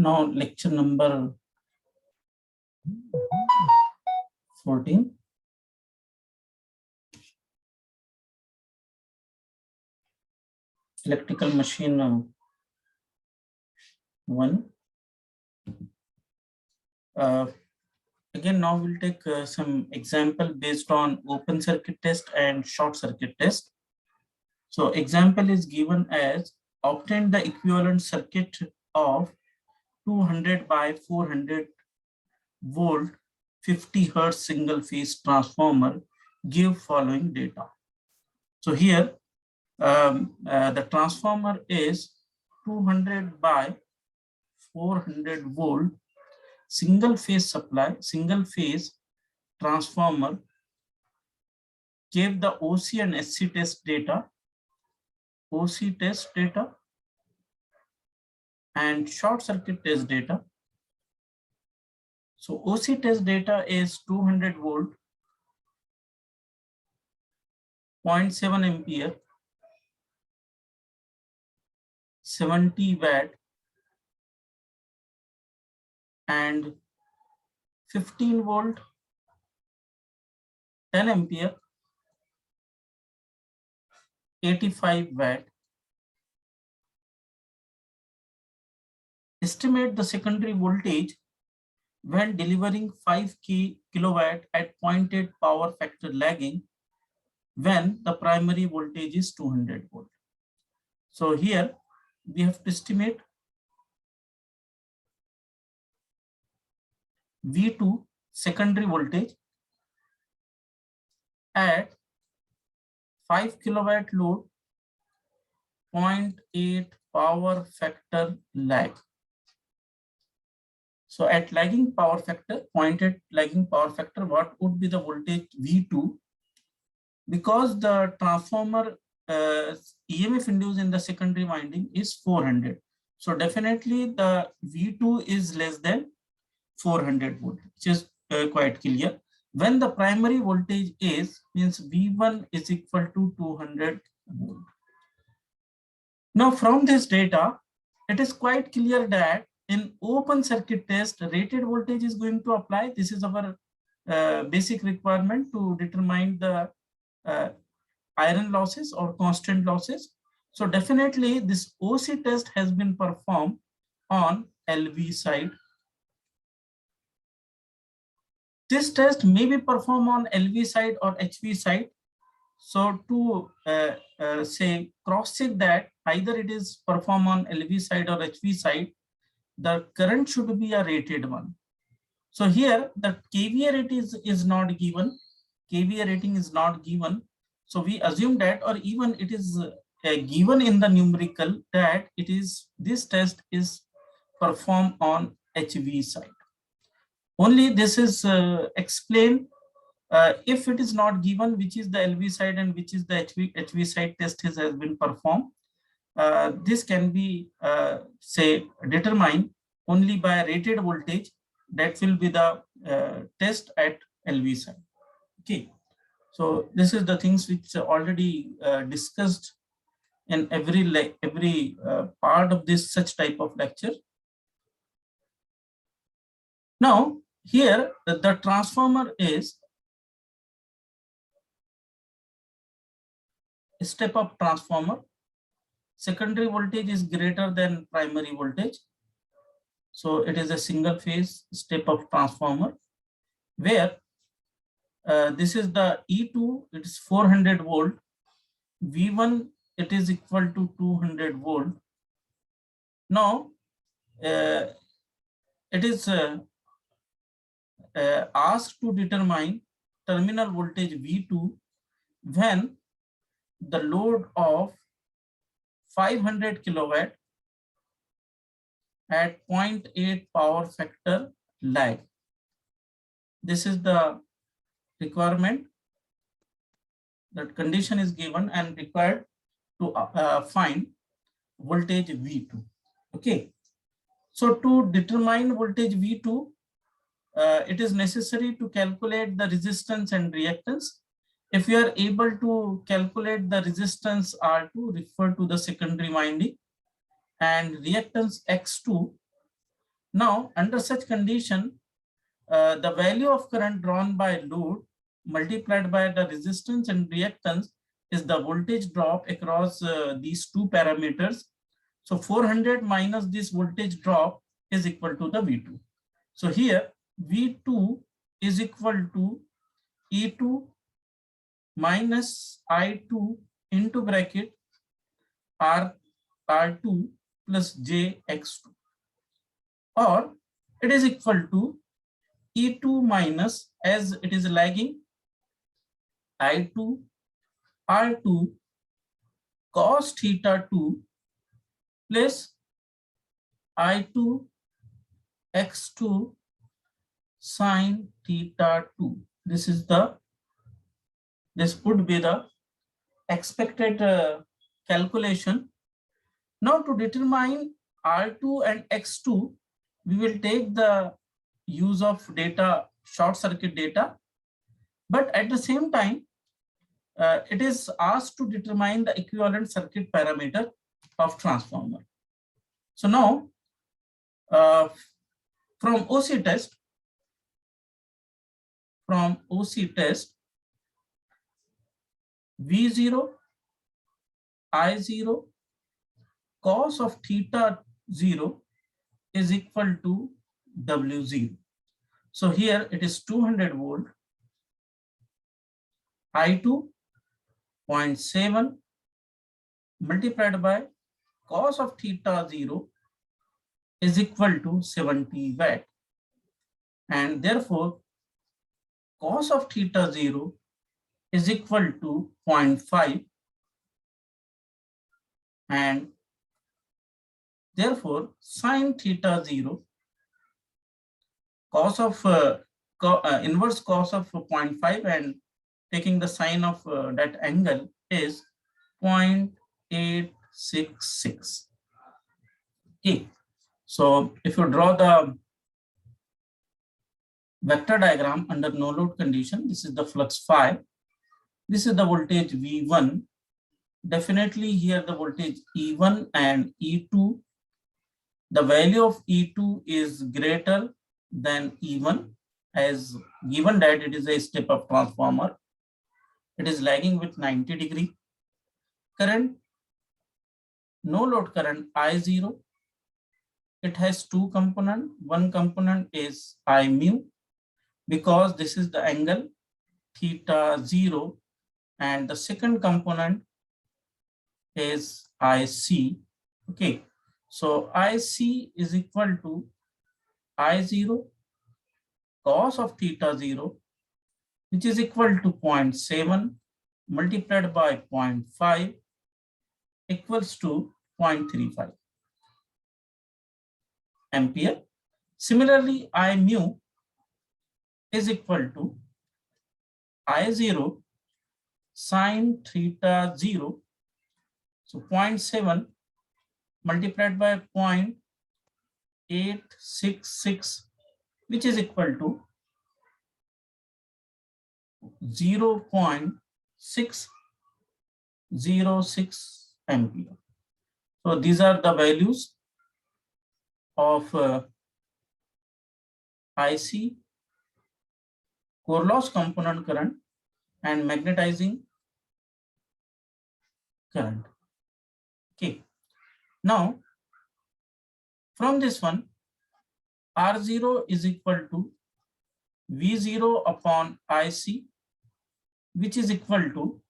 Now lecture number 14. Electrical machine 1. Again, now we'll take some example based on open circuit test and short circuit test. So example is given as obtain the equivalent circuit of 200 by 400 volt 50 hertz single phase transformer. Give following data. So here the transformer is 200 by 400 volt single phase supply, single phase transformer. Gave the OC and SC test data, OC test data and short circuit test data. So OC test data is 200 volt, 0.7 ampere, 70 watt and 15 volt, 10 ampere, 85 watt. Estimate the secondary voltage when delivering 5 kilowatt at 0.8 power factor lagging when the primary voltage is 200 volt. So here we have to estimate V2 secondary voltage at 5 kilowatt load, 0.8 power factor lag. So at lagging power factor, 0.8 lagging power factor, what would be the voltage V2? Because the transformer EMF induced in the secondary winding is 400. So definitely the V2 is less than 400 volt, which is quite clear. When the primary voltage is, means V1 is equal to 200 volt. Now from this data, it is quite clear that in open circuit test, rated voltage is going to apply. This is our basic requirement to determine the iron losses or constant losses. So definitely this OC test has been performed on LV side. This test may be performed on LV side or HV side. So to say cross-check that either it is performed on LV side or HV side, the current should be a rated one. So here the KVA rating is not given. KVA rating is not given. So we assume that, or even it is given in the numerical that it is, this test is performed on HV side. Only this is explained if it is not given which is the LV side and which is the HV side test has been performed. This can be say determined only by rated voltage, that will be the test at LV side. Okay, so this is the things which are already discussed in every part of this such type of lecture. Now here the transformer is a step up transformer. Secondary voltage is greater than primary voltage. So it is a single phase step up transformer where this is the E2, it is 400 volt. V1, it is equal to 200 volt. Now it is asked to determine terminal voltage V2 when the load of 500 kilowatt at 0.8 power factor lag. This is the requirement. That condition is given and required to find voltage V2. Okay. So to determine voltage V2, it is necessary to calculate the resistance and reactance. If you are able to calculate the resistance R2, refer to the secondary winding, and reactance X2, Now, under such condition, the value of current drawn by load multiplied by the resistance and reactance is the voltage drop across these two parameters. So 400 minus this voltage drop is equal to the V2. So here V2 is equal to E2 minus I2 into bracket R2 plus JX2, or it is equal to E2 minus, as it is lagging, I2 R2 cos theta 2 plus I2 X2 sin theta 2. This would be the expected calculation. Now, to determine R2 and X2, we will take the use of data, short circuit data, but at the same time, it is asked to determine the equivalent circuit parameter of transformer. So now, from OC test, V0, I0, cos of theta 0 is equal to W0. So here it is 200 volt, I2 0.7 multiplied by cos of theta 0 is equal to 70 watt, and therefore cos of theta 0 is equal to 0.5, and therefore sin theta 0, cos of inverse cos of 0.5 and taking the sine of that angle is 0.866. Okay, so if you draw the vector diagram under no load condition, this is the flux phi, this is the voltage V1. Definitely here the voltage E1 and E2, the value of E2 is greater than E1, as given that it is a step-up transformer. It is lagging with 90 degree. Current, no load current I0, it has two components. One component is I mu, because this is the angle theta 0, and the second component is IC. Okay, so IC is equal to I0 cos of theta 0, which is equal to 0.7 multiplied by 0.5 equals to 0.35 ampere. Similarly, I mu is equal to I0 sin theta 0, so 0.7 multiplied by 0.866, which is equal to 0.606 ampere. So these are the values of IC, core loss component current, and magnetizing current. Okay, now from this one, R0 is equal to V0 upon IC, which is equal to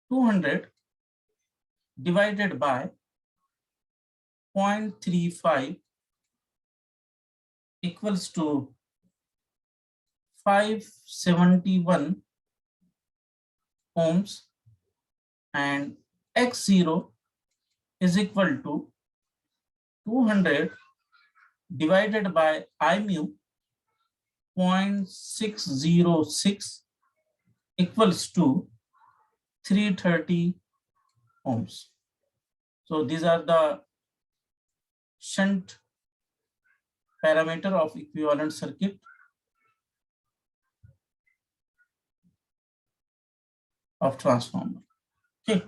200 divided by 0.35 equals to 571 ohms, and X0 is equal to 200 divided by I mu 0.606 equals to 330 ohms. So these are the shunt parameter of equivalent circuit of transformer. Okay,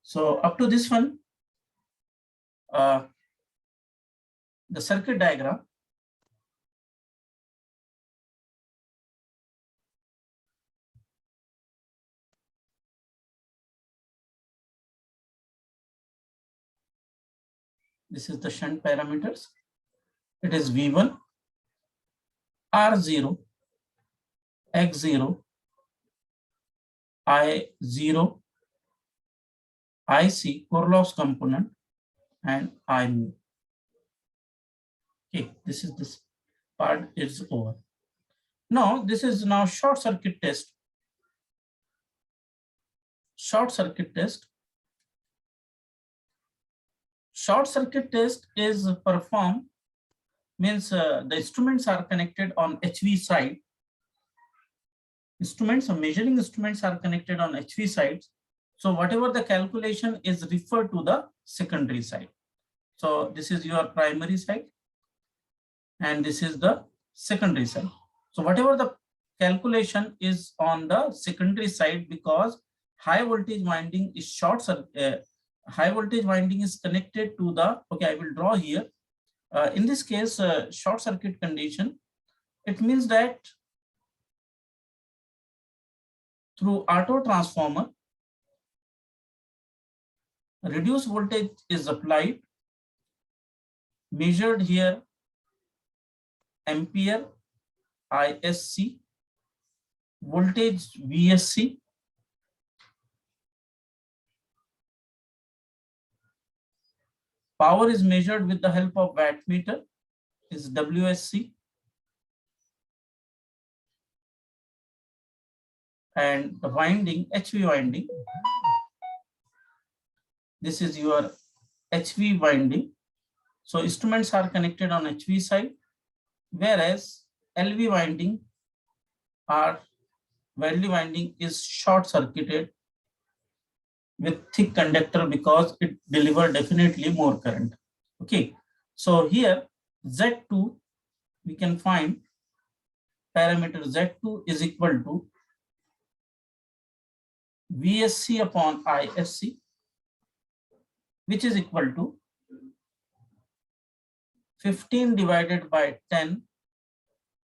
so up to this one, the circuit diagram. This is the shunt parameters. It is V1, R0, X0, I0, IC, core loss component, and I mu. Okay, this part is over. Now, this is now short circuit test. Short circuit test. Short circuit test is performed, means the instruments are connected on HV side. Instruments, measuring instruments are connected on HV sides. So whatever the calculation is referred to the secondary side. So this is your primary side and this is the secondary side. So whatever the calculation is on the secondary side, because high voltage winding is short circuit, high voltage winding is connected to the, okay, I will draw here. In this case, short circuit condition, it means that through auto transformer, reduced voltage is applied, measured here ampere ISC, voltage VSC, power is measured with the help of wattmeter, is WSC, and the winding, HV winding, this is your HV winding. So instruments are connected on HV side, whereas LV winding or Welding winding is short circuited with thick conductor because it delivers definitely more current. Okay, so here Z2 we can find parameter Z2 is equal to VSC upon ISC, which is equal to 15 divided by 10,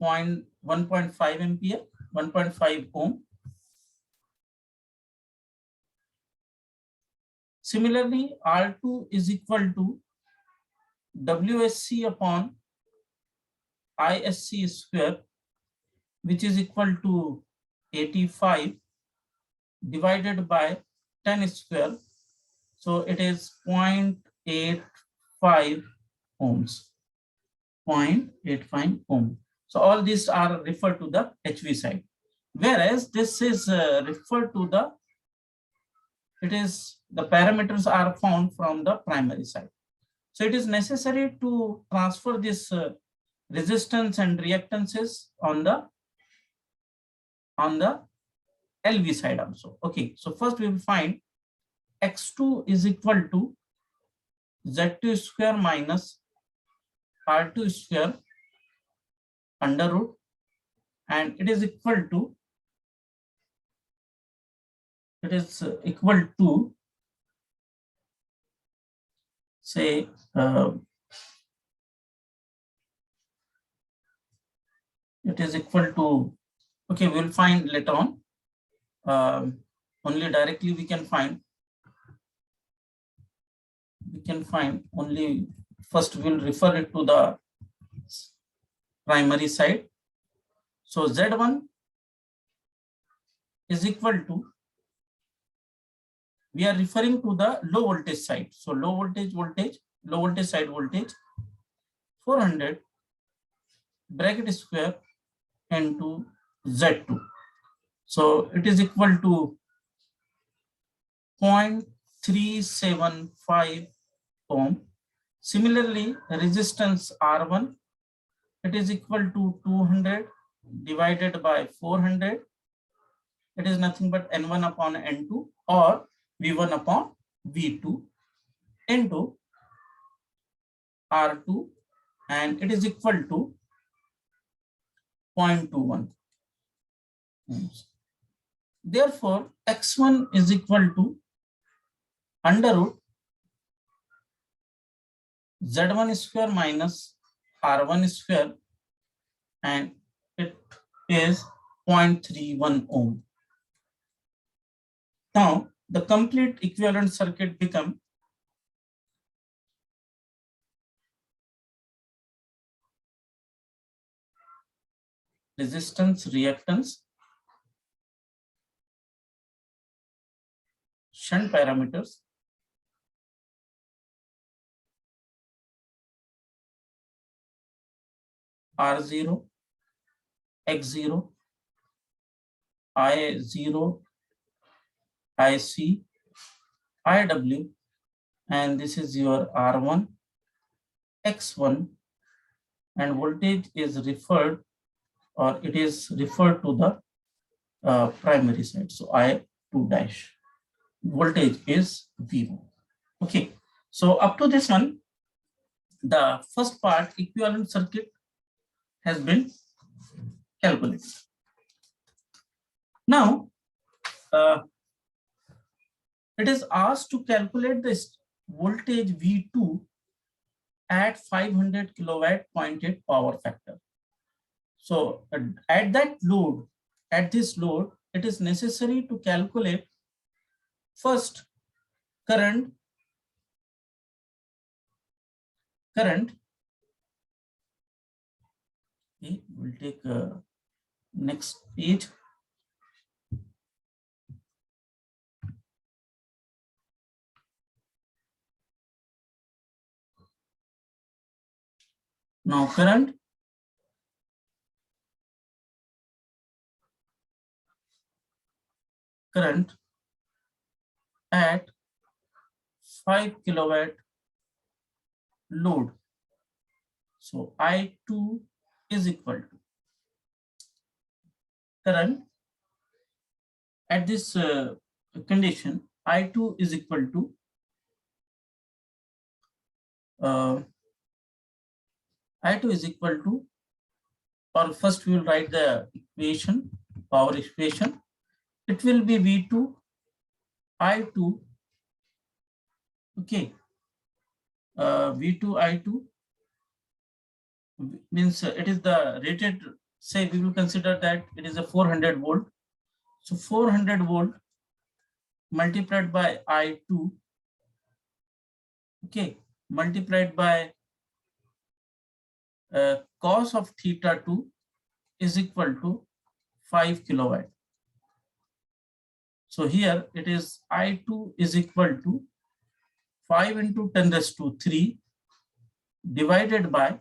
1.5 ampere, 1.5 ohm. Similarly, R2 is equal to WSC upon ISC square, which is equal to 85 divided by 10 square. So it is 0.85 ohms. 0.85 ohm. So all these are referred to the HV side, whereas this is referred to the, it is the parameters are found from the primary side. So it is necessary to transfer this resistance and reactances on the LV side also. Okay, so first we will find X2 is equal to Z2 square minus R2 square under root, and it is equal to, say it is equal to, okay, we will find later on. Only directly we can find only, first we will refer it to the primary side. So Z1 is equal to, we are referring to the low voltage side. So low voltage side voltage 400 bracket square into Z2. So it is equal to 0.375 ohm. Similarly, resistance R1, it is equal to 200 divided by 400. It is nothing but N1 upon N2 or V1 upon V2 into R2, and it is equal to 0.21. Therefore, X1 is equal to under root Z1 square minus R1 square, and it is 0.31 ohm. Now the complete equivalent circuit become resistance, reactance, shunt parameters, R0, X0, I0, IC, IW, and this is your R1, X1, and voltage is referred, or it is referred to the primary side. So I2 dash. Voltage is V1. Okay. So up to this one, the first part equivalent circuit has been calculated. Now, it is asked to calculate this voltage V2 at 500 kilowatt 0.8 power factor. So at that load, at this load, it is necessary to calculate first current. Okay, we'll take next page. Now current at 5 kilowatt load. So I2 is equal to current at this condition. I2 is equal to I2 is equal to, or first we will write the equation, power equation. It will be V2 I2. Okay, V2 I2 means it is the rated, say we will consider that it is a 400 volt. So 400 volt multiplied by I2, okay, multiplied by cos of theta 2 is equal to 5 kilowatt. So here it is I2 is equal to 5 into 10 raised to 3 divided by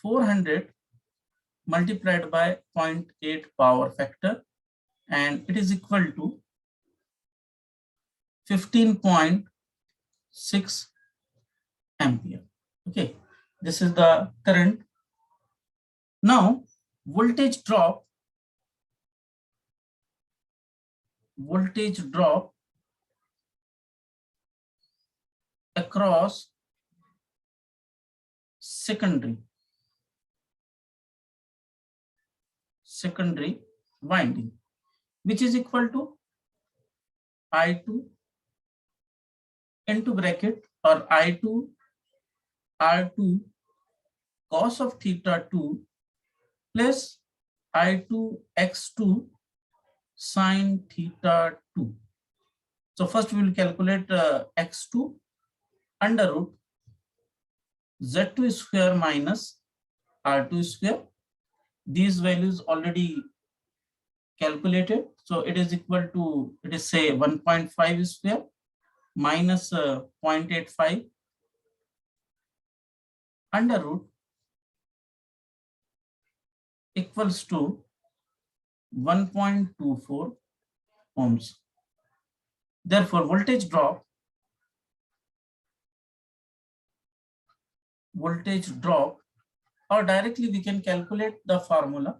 400 multiplied by 0.8 power factor, and it is equal to 15.6 ampere. Okay, this is the current. Now voltage drop across secondary winding, which is equal to I2 into bracket, or I2 R2 cos of theta 2 plus I2 X2 sin theta 2. So first we will calculate X2 under root Z2 square minus R2 square. These values already calculated. So it is equal to, it is say 1.5 square minus 0.85 under root equals to 1.24 ohms. Therefore, voltage drop or directly we can calculate the formula.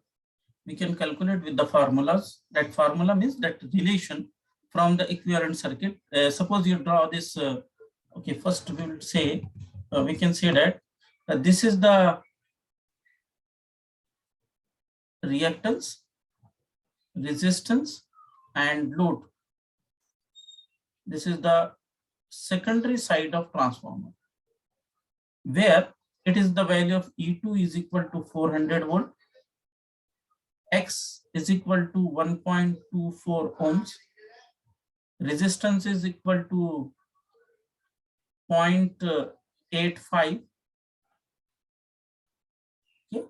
We can calculate with the formulas. That formula means that relation from the equivalent circuit. Suppose you draw this. Okay, first we will say we can say that this is the reactance, resistance, and load. This is the secondary side of transformer. where it is the value of E2 is equal to 400 volt, X is equal to 1.24 ohms, resistance is equal to 0.85, okay,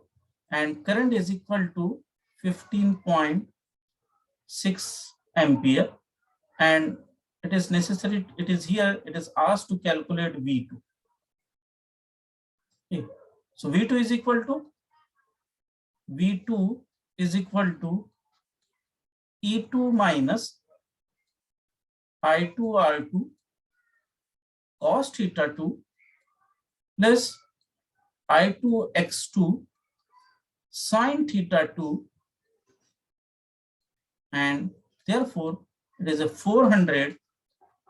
and current is equal to 15.6 ampere, and it is necessary, it is here, it is asked to calculate V2. Okay. So V2 is equal to E2 minus I2 R2 cos theta 2 plus I2 X2 sin theta 2, and therefore it is a 400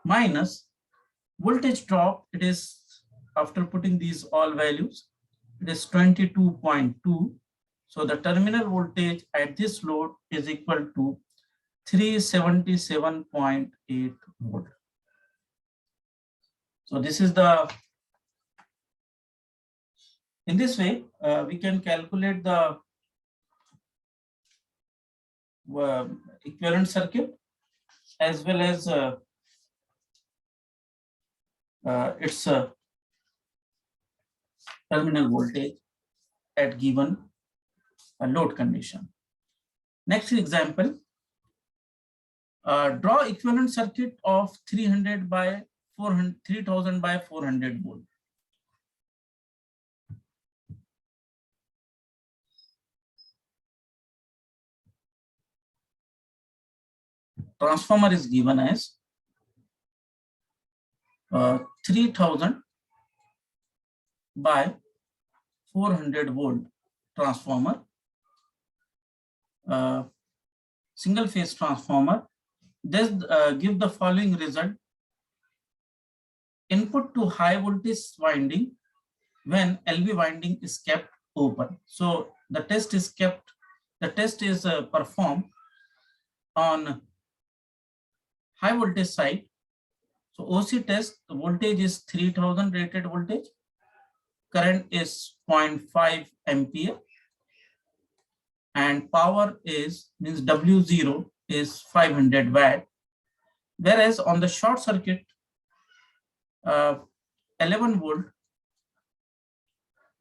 minus voltage drop. It is, after putting these all values, it is 22.2. So the terminal voltage at this load is equal to 377.8 volt. So this is the, in this way, we can calculate the equivalent circuit as well as its terminal voltage at given load condition. Next example, draw equivalent circuit of 3000 by 400 volt. Transformer is given as 3000 by 400 volt transformer, single phase transformer. This give the following result: input to high voltage winding when LV winding is kept open. So the test is performed on high voltage side. So OC test, the voltage is 3000 rated voltage, current is 0.5 ampere, and power is, means W0 is 500 watt. Whereas on the short circuit, 11 volt,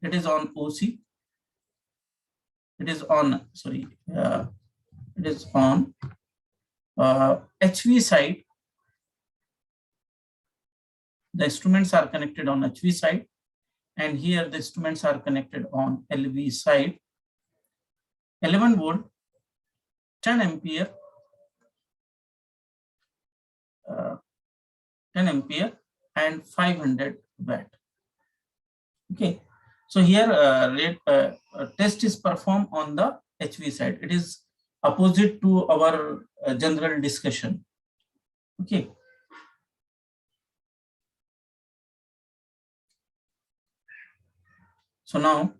it is on OC, it is on, sorry, it is on HV side. The instruments are connected on HV side, and here the instruments are connected on LV side. 11 volt, 10 ampere, 10 ampere, and 500 watt. Okay, so here test is performed on the HV side. It is opposite to our general discussion. Okay. So now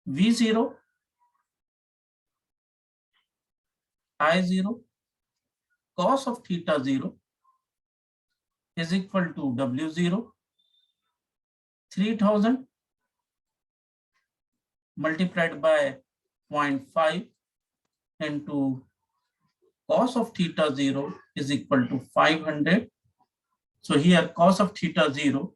V0, I0 cos of theta 0 is equal to W0, 3000 multiplied by 0.5 into cos of theta 0 is equal to 500. So here cos of theta 0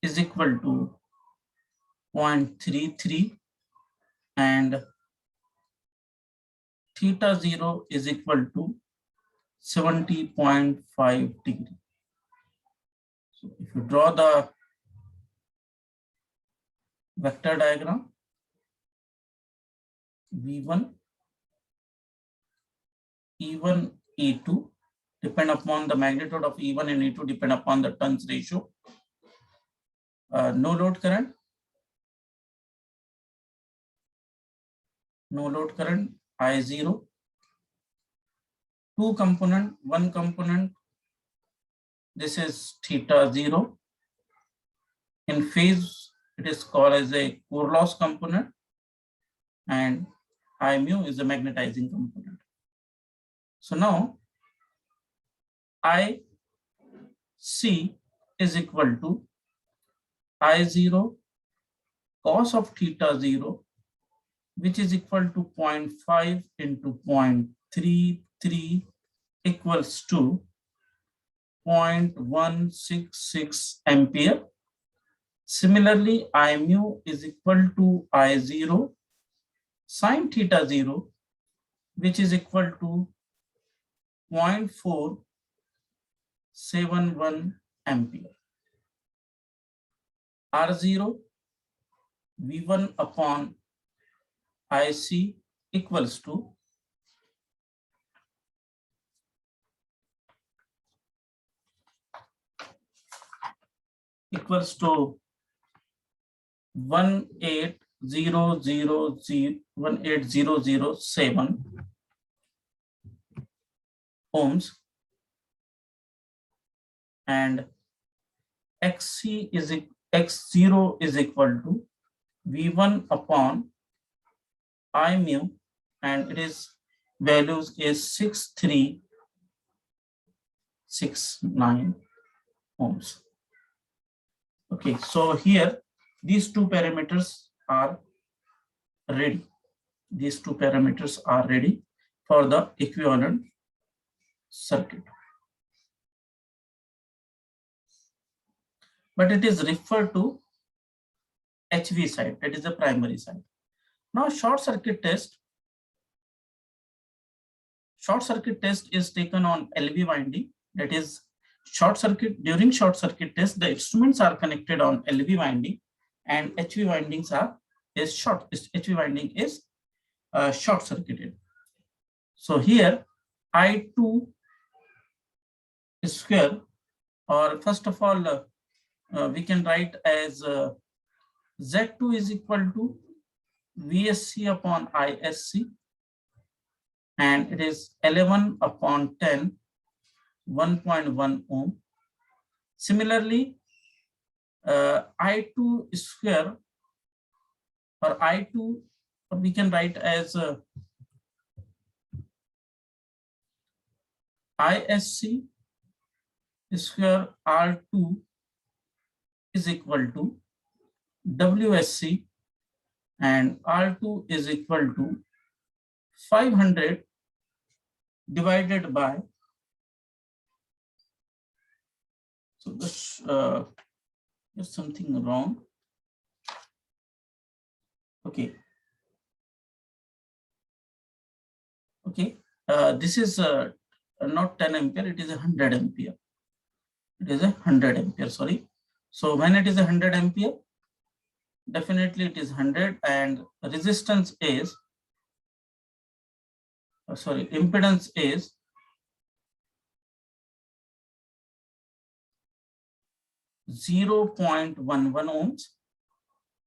is equal to 0.33, and theta 0 is equal to 70.5 degree. So if you draw the vector diagram, V1, E1, E2, depend upon the magnitude of E1 and E2, depend upon the turns ratio. No load current, I0, two component, one component, this is theta 0. In phase, it is called as a core loss component, and I mu is the magnetizing component. So now I C is equal to I0 cos of theta 0, which is equal to 0.5 into 0.33 equals to 0.166 ampere. Similarly, I mu is equal to I0 sine theta 0, which is equal to 0.471 ampere. R0 V1 upon IC equals to equals to 18007 ohms, and XC is X0 is equal to V1 upon I mu, and it is values is 6369 ohms. Okay, so here these two parameters are ready. These two parameters are ready for the equivalent circuit. But it is referred to HV side, that is the primary side. Now short circuit test is taken on LV winding, that is short circuit. During short circuit test, the instruments are connected on LV winding and HV windings HV winding is short circuited. So here I2 square, or first of all we can write as Z2 is equal to VSC upon ISC, and it is 11 upon 10, 1.1 ohm. Similarly, I2 square, or I2 we can write as ISC square R2 is equal to WSC, and R2 is equal to 500 divided by, so this there's something wrong. Okay, this is not 10 ampere, it is 100 ampere. It is 100 ampere, sorry. So when it is 100 ampere, definitely it is 100, and resistance is impedance is 0.11 ohms.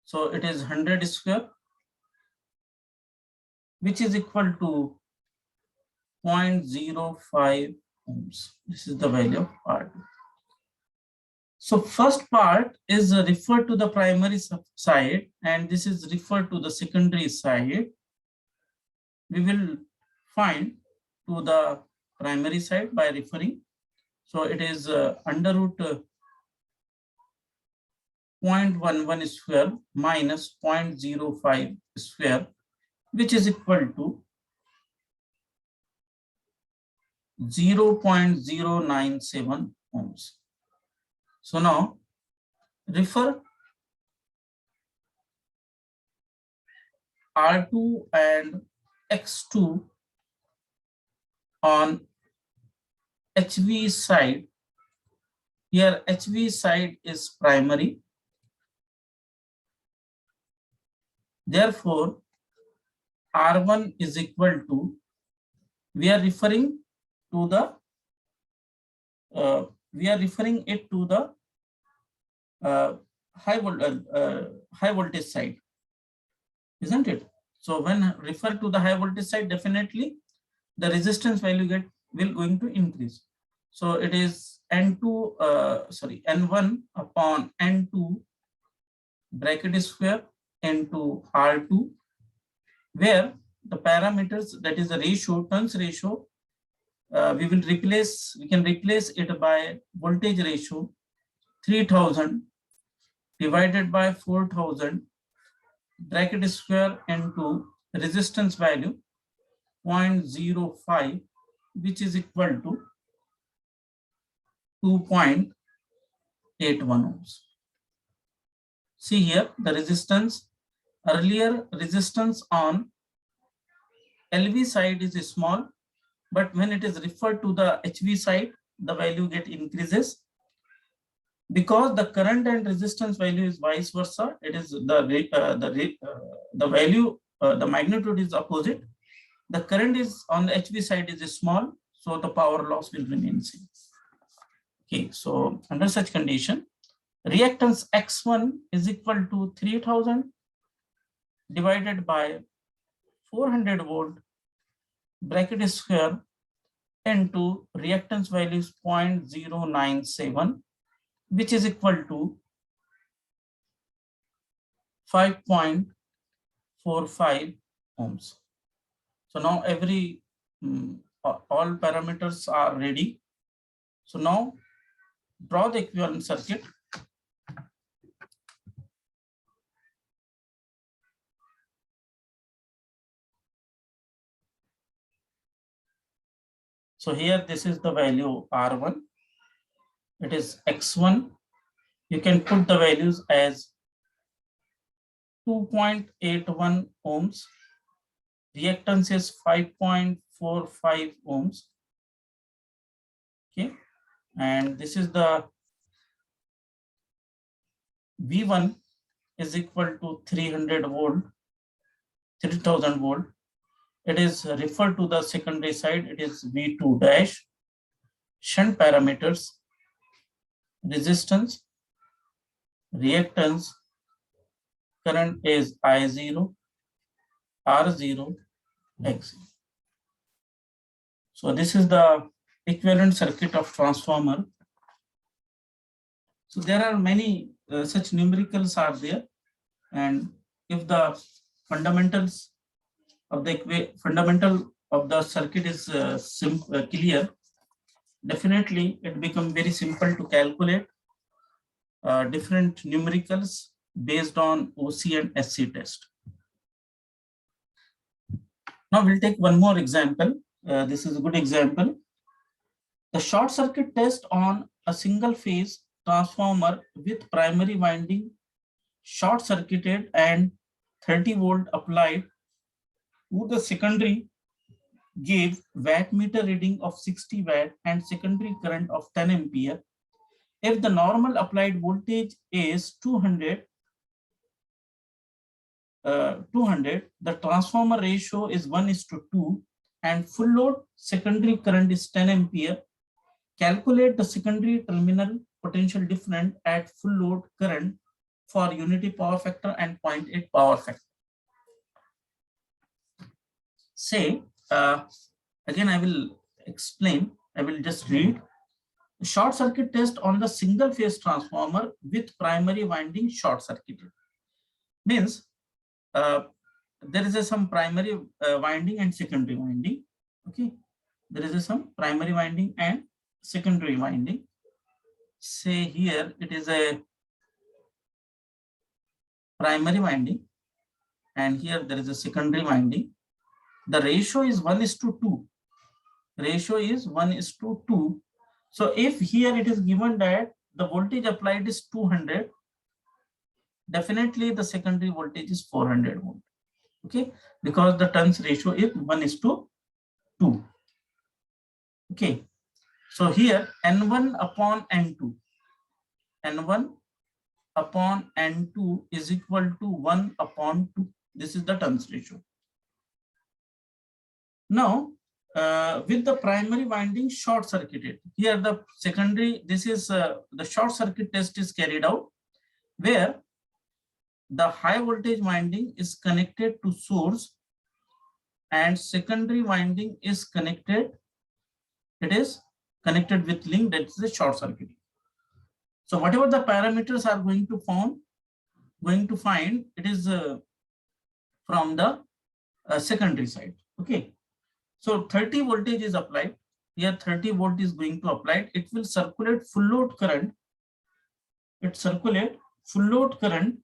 So it is 100 square, which is equal to 0.05 ohms. This is the value of R2. So first part is referred to the primary side, and this is referred to the secondary side. We will find to the primary side by referring. So it is under root 0.11 square minus 0.05 square, which is equal to 0.097 ohms. So now refer R2 and X2 on HV side. Here HV side is primary. Therefore, R1 is equal to, we are referring to the high voltage side, isn't it? So when refer to the high voltage side, definitely the resistance value will going to increase. So it is N1 upon N2 bracket square into R2, where the parameters, that is the ratio, turns ratio, we can replace it by voltage ratio 3000 divided by 4000 bracket square into resistance value 0.05, which is equal to 2.81 ohms. See here the resistance. Earlier resistance on LV side is small, but when it is referred to the HV side, the value increases. Because the current and resistance value is vice versa, it is the value, the magnitude is opposite. The current is on the HV side is small, so the power loss will remain same. Okay, so under such condition, reactance X1 is equal to 3000 divided by 400 volt bracket square into reactance value is 0.097, which is equal to 5.45 ohms. So now all parameters are ready. So now draw the equivalent circuit. So here this is the value R1. It is X1. You can put the values as 2.81 ohms. Reactance is 5.45 ohms. Okay, and this is the V1 is equal to 300 volt, 3000 volt. It is referred to the secondary side. It is V2 dash. Shunt parameters, resistance, reactance, current is I0, R0, X0. So this is the equivalent circuit of transformer. So there are many such numericals are there, and if the fundamentals of the circuit is clear, definitely it becomes very simple to calculate different numericals based on OC and SC test. Now we'll take one more example. This is a good example. The short circuit test on a single phase transformer with primary winding short circuited and 30 volt applied to the secondary gave wattmeter reading of 60 watt and secondary current of 10 ampere. If the normal applied voltage is 200, the transformer ratio is 1:2 and full load secondary current is 10 ampere. Calculate the secondary terminal potential difference at full load current for unity power factor and 0.8 power factor. Say, again I will explain, I will just read. Short circuit test on the single phase transformer with primary winding short circuited. Means there is some primary winding and secondary winding. Okay, there is some primary winding and secondary winding. Say here it is a primary winding and here there is a secondary winding. The ratio is 1:2. Ratio is 1:2. So if here it is given that the voltage applied is 200, definitely the secondary voltage is 400 volt. Okay, because the turns ratio is 1:2. Okay, so here N1 upon N2, N1 upon N2 is equal to 1/2. This is the turns ratio. Now, with the primary winding short circuited, here the secondary, this is the short circuit test is carried out where the high voltage winding is connected to source and secondary winding is connected, it is connected with link, that is the short circuit. So whatever the parameters are going to find, it is from the secondary side. Okay. So 30 voltage is applied. Here 30 volt is going to apply. It will circulate full load current. It circulate full load current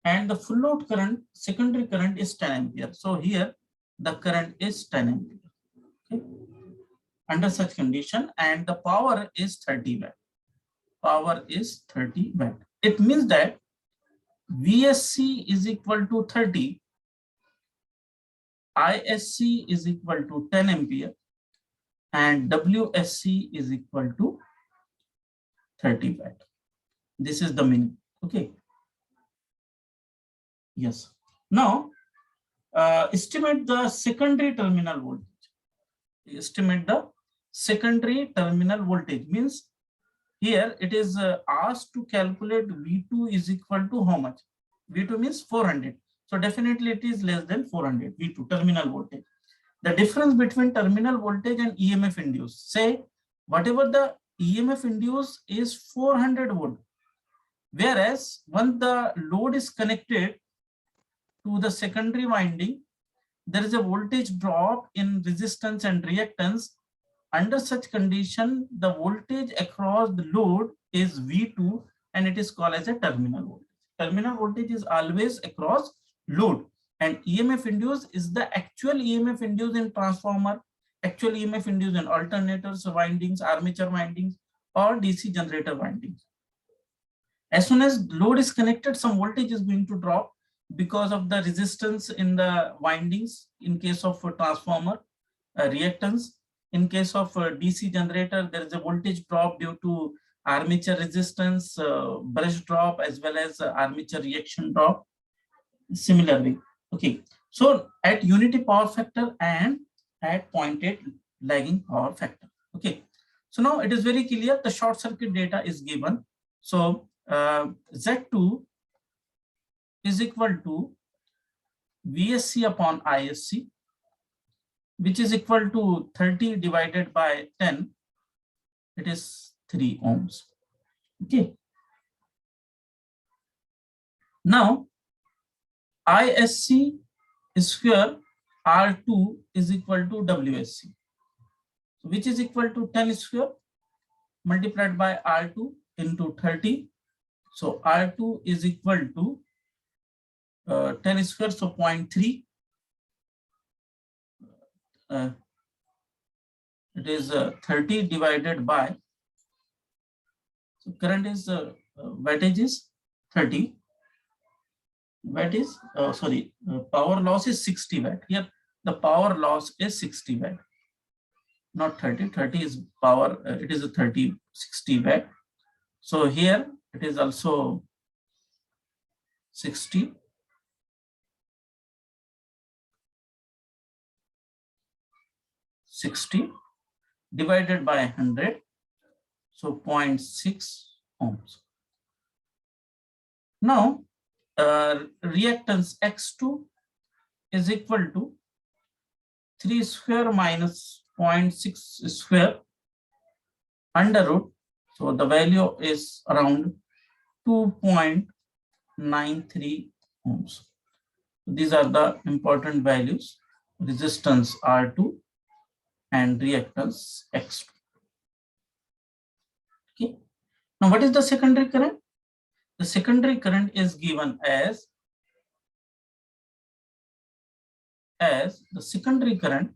and the full load current, secondary current is 10 ampere. So here the current is 10 ampere. Okay. Under such condition, and the power is 30 watt. Power is 30 watt. It means that VSC is equal to 30, ISC is equal to 10 ampere, and WSC is equal to 30 watt. This is the meaning. Okay. Yes. Now, estimate the secondary terminal voltage. Estimate the secondary terminal voltage means here it is asked to calculate V2 is equal to how much? V2 means 400. So definitely it is less than 400 V2 terminal voltage. The difference between terminal voltage and EMF induced, say whatever the EMF induced is 400 volt, whereas when the load is connected to the secondary winding, there is a voltage drop in resistance and reactance. Under such condition, the voltage across the load is V2 and it is called as a terminal voltage. Terminal voltage is always across load, and EMF induced is the actual EMF induced in transformer, actual EMF induced in alternators, windings, armature windings, or DC generator windings. As soon as load is connected, some voltage is going to drop because of the resistance in the windings in case of a transformer, reactance. In case of a DC generator, there is a voltage drop due to armature resistance, brush drop, as well as armature reaction drop. Similarly, okay. So at unity power factor and at 0.8 lagging power factor. Okay. So now it is very clear. The short circuit data is given. So Z2 is equal to VSC upon ISC, which is equal to 30 divided by 10. It is 3 ohms. Okay. Now, ISC square R2 is equal to WSC, which is equal to 10 square multiplied by R2 into 30. So R2 is equal to 10 square, so 0.3. It is 30 divided by, so current is wattage is 30. Watt is power loss is 60 watt. Here the power loss is 60 watt, not 30. 30 is power, it is a 60 watt. So here it is also 60. Divided by 100, so 0.6 ohms. Now, reactance X2 is equal to 3 square minus 0.6 square under root. So the value is around 2.93 ohms. These are the important values: resistance R2 and reactance X2. Okay. Now, what is the secondary current? The secondary current is given as the secondary current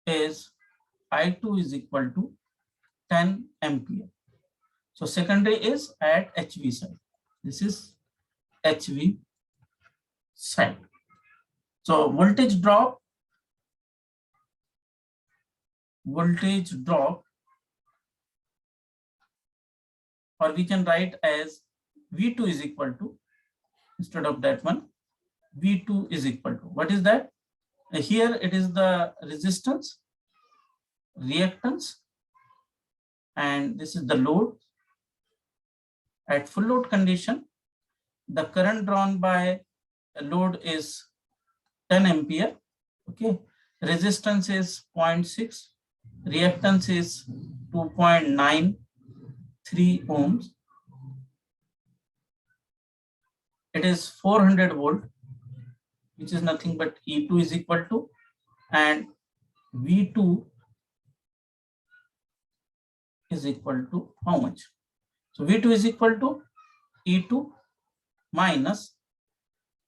is I2 is equal to 10 ampere. So secondary is at HV side. This is HV side. So voltage drop, or we can write as V2 is equal to, instead of that one, V2 is equal to, what is that? Here it is the resistance, reactance, and this is the load. At full load condition, the current drawn by a load is 10 ampere. Okay. Resistance is 0.6 reactance is 2.93 ohms. It is 400 volt, which is nothing but E2 is equal to, and V2 is equal to how much? So V2 is equal to E2 minus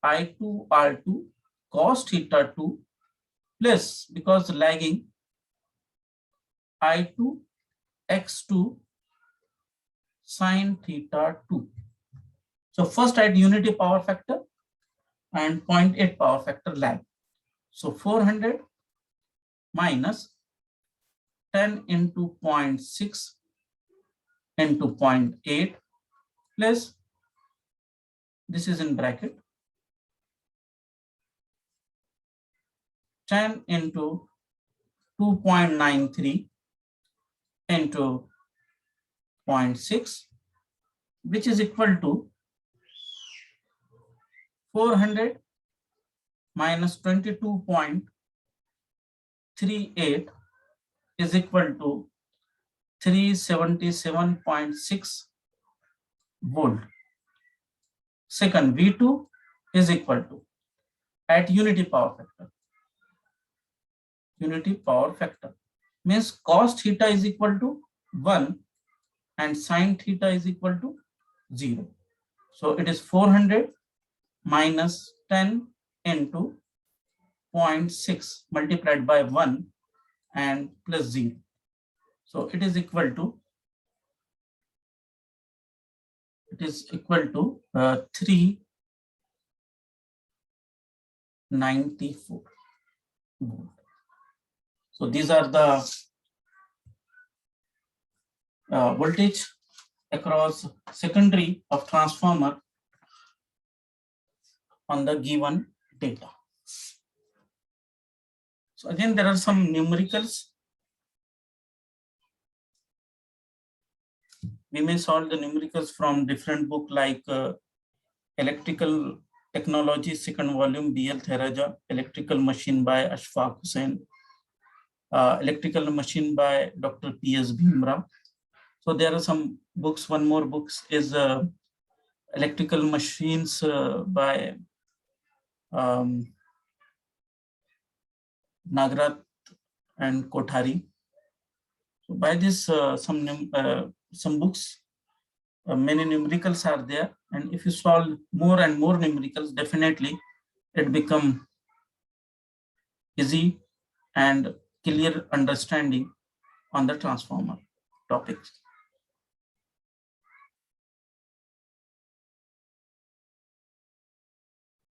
I2 R2 cos theta 2 plus, because lagging, I2 X2 sin theta 2. So first at unity power factor and 0.8 power factor lag. So 400 minus 10 into 0.6 into 0.8 plus, this is in bracket, 10 into 2.93 into 0.6, which is equal to 400 minus 22.38 is equal to 377.6 volt. Second, V2 is equal to, at unity power factor, unity power factor means cos theta is equal to 1 and sin theta is equal to 0. So it is 400 minus 10 into 0.6 multiplied by 1 and plus 0. So it is equal to 394 volt. So these are the voltage across secondary of transformer on the given data. So again, there are some numericals. We may solve the numericals from different book like Electrical Technology, second volume, B.L. Theraja, Electrical Machine by Ashfaq Hussain, Electrical Machine by Dr. P.S. Bhimra. So there are some books. One more books is Electrical Machines by Nagarath and Kothari. So by this, some books, many numericals are there, and if you solve more and more numericals, definitely it become easy and clear understanding on the transformer topics.